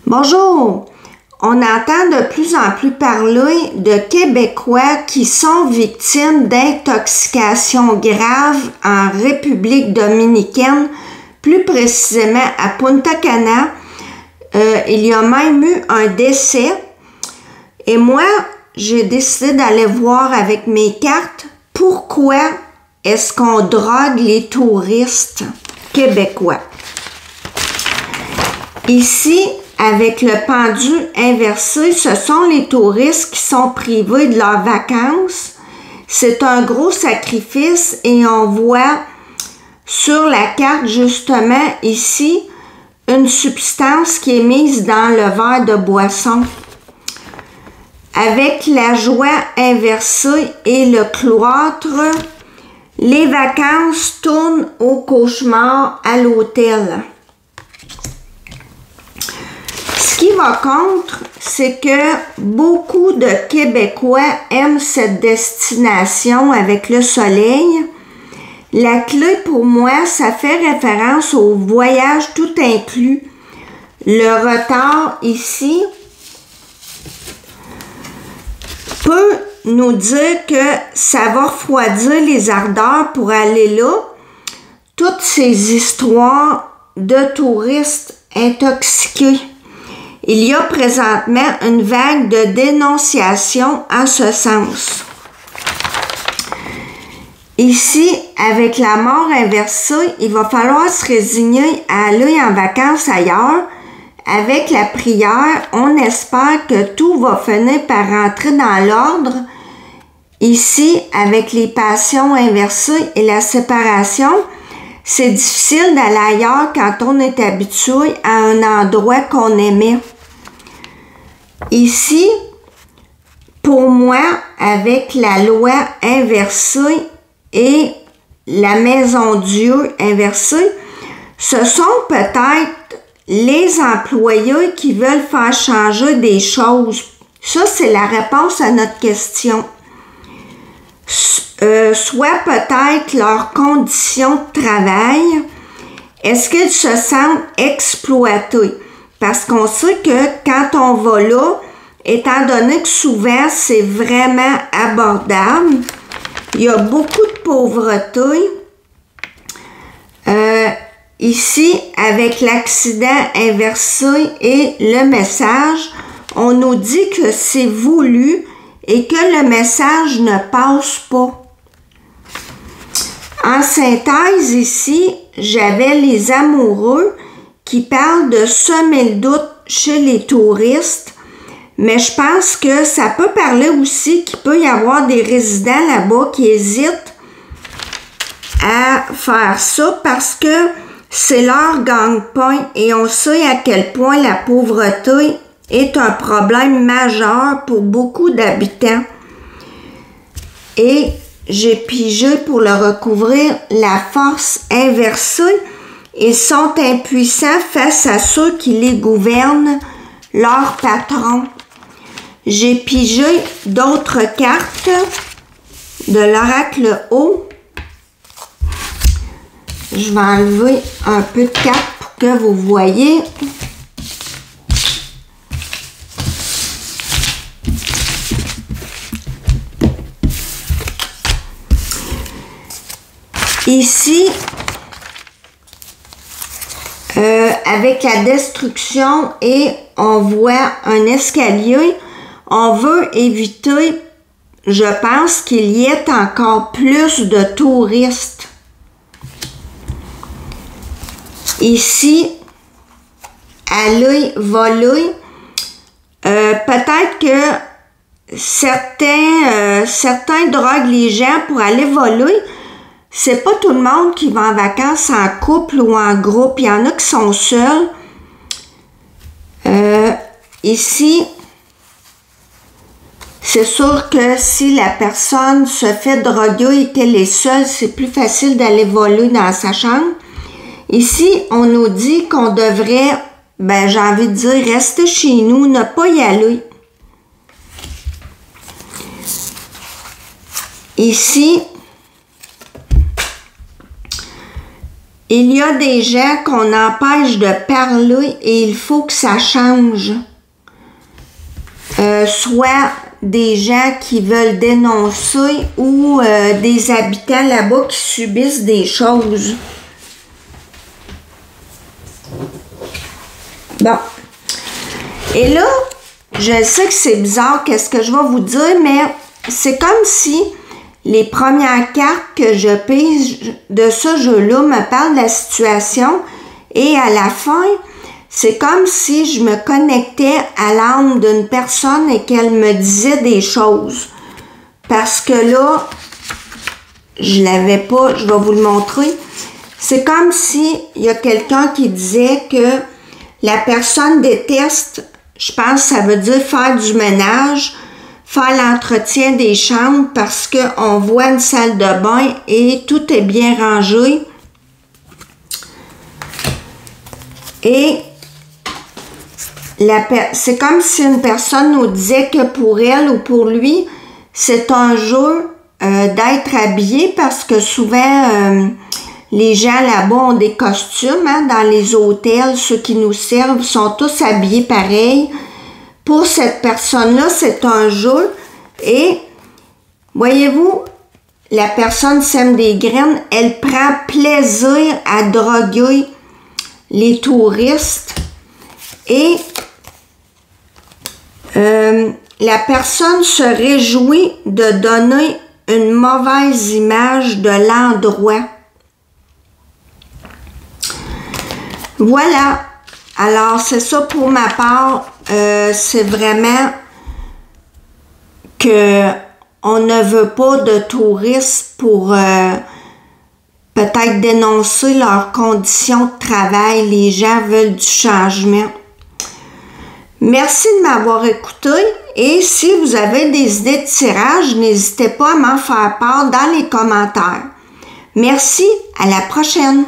Bonjour! On entend de plus en plus parler de Québécois qui sont victimes d'intoxication grave en République dominicaine, plus précisément à Punta Cana. Il y a même eu un décès. Et moi, j'ai décidé d'aller voir avec mes cartes pourquoi est-ce qu'on drogue les touristes québécois. Ici, avec le pendu inversé, ce sont les touristes qui sont privés de leurs vacances. C'est un gros sacrifice et on voit sur la carte justement ici une substance qui est mise dans le verre de boisson. Avec la joie inversée et le cloître, les vacances tournent au cauchemar à l'hôtel. Ce qui va contre, c'est que beaucoup de Québécois aiment cette destination avec le soleil. La clé pour moi, ça fait référence au voyage tout inclus. Le retard ici peut nous dire que ça va refroidir les ardeurs pour aller là. Toutes ces histoires de touristes intoxiqués. Il y a présentement une vague de dénonciation en ce sens. Ici, avec la mort inversée, il va falloir se résigner à aller en vacances ailleurs. Avec la prière, on espère que tout va finir par rentrer dans l'ordre. Ici, avec les passions inversées et la séparation, c'est difficile d'aller ailleurs quand on est habitué à un endroit qu'on aimait. Ici, pour moi, avec la loi inversée et la maison Dieu inversée, ce sont peut-être les employés qui veulent faire changer des choses. Ça, c'est la réponse à notre question. Soit peut-être leurs conditions de travail. Est-ce qu'ils se sentent exploités? Parce qu'on sait que quand on va là, étant donné que souvent c'est vraiment abordable, il y a beaucoup de pauvreté. Ici, avec l'accident inversé et le message, on nous dit que c'est voulu et que le message ne passe pas. En synthèse, ici, j'avais les amoureux qui parlent de semer le doute chez les touristes, mais je pense que ça peut parler aussi qu'il peut y avoir des résidents là-bas qui hésitent à faire ça parce que c'est leur gagne-pain et on sait à quel point la pauvreté est un problème majeur pour beaucoup d'habitants. Et j'ai pigé pour le recouvrir la force inversée. Ils sont impuissants face à ceux qui les gouvernent, leurs patrons. J'ai pigé d'autres cartes de l'oracle haut. Je vais enlever un peu de cartes pour que vous voyez. Ici, avec la destruction et on voit un escalier, on veut éviter, je pense, qu'il y ait encore plus de touristes. Ici, aller voler, peut-être que certains droguent les gens pour aller voler. C'est pas tout le monde qui va en vacances en couple ou en groupe. Il y en a qui sont seuls. Ici, c'est sûr que si la personne se fait droguer et qu'elle est seule, c'est plus facile d'aller voler dans sa chambre. Ici, on nous dit qu'on devrait, j'ai envie de dire, rester chez nous, ne pas y aller. Ici, Il y a des gens qu'on empêche de parler et il faut que ça change. Soit des gens qui veulent dénoncer ou des habitants là-bas qui subissent des choses. Bon. Et là, je sais que c'est bizarre qu'est-ce que je vais vous dire, mais c'est comme si les premières cartes que je pige de ce jeu-là me parlent de la situation et à la fin, c'est comme si je me connectais à l'âme d'une personne et qu'elle me disait des choses. Parce que là, je l'avais pas, je vais vous le montrer. C'est comme si il y a quelqu'un qui disait que la personne déteste, je pense que ça veut dire faire du ménage, faire l'entretien des chambres parce qu'on voit une salle de bain et tout est bien rangé. Et c'est comme si une personne nous disait que pour elle ou pour lui, c'est un jeu d'être habillé parce que souvent, les gens là-bas ont des costumes. Hein, dans les hôtels, ceux qui nous servent sont tous habillés pareil. Pour cette personne-là, c'est un jeu. Et, voyez-vous, la personne sème des graines. Elle prend plaisir à droguer les touristes. Et la personne se réjouit de donner une mauvaise image de l'endroit. Voilà. Alors, c'est ça pour ma part. C'est vraiment que on ne veut pas de touristes pour peut-être dénoncer leurs conditions de travail. Les gens veulent du changement. Merci de m'avoir écouté et si vous avez des idées de tirage, n'hésitez pas à m'en faire part dans les commentaires. Merci, à la prochaine!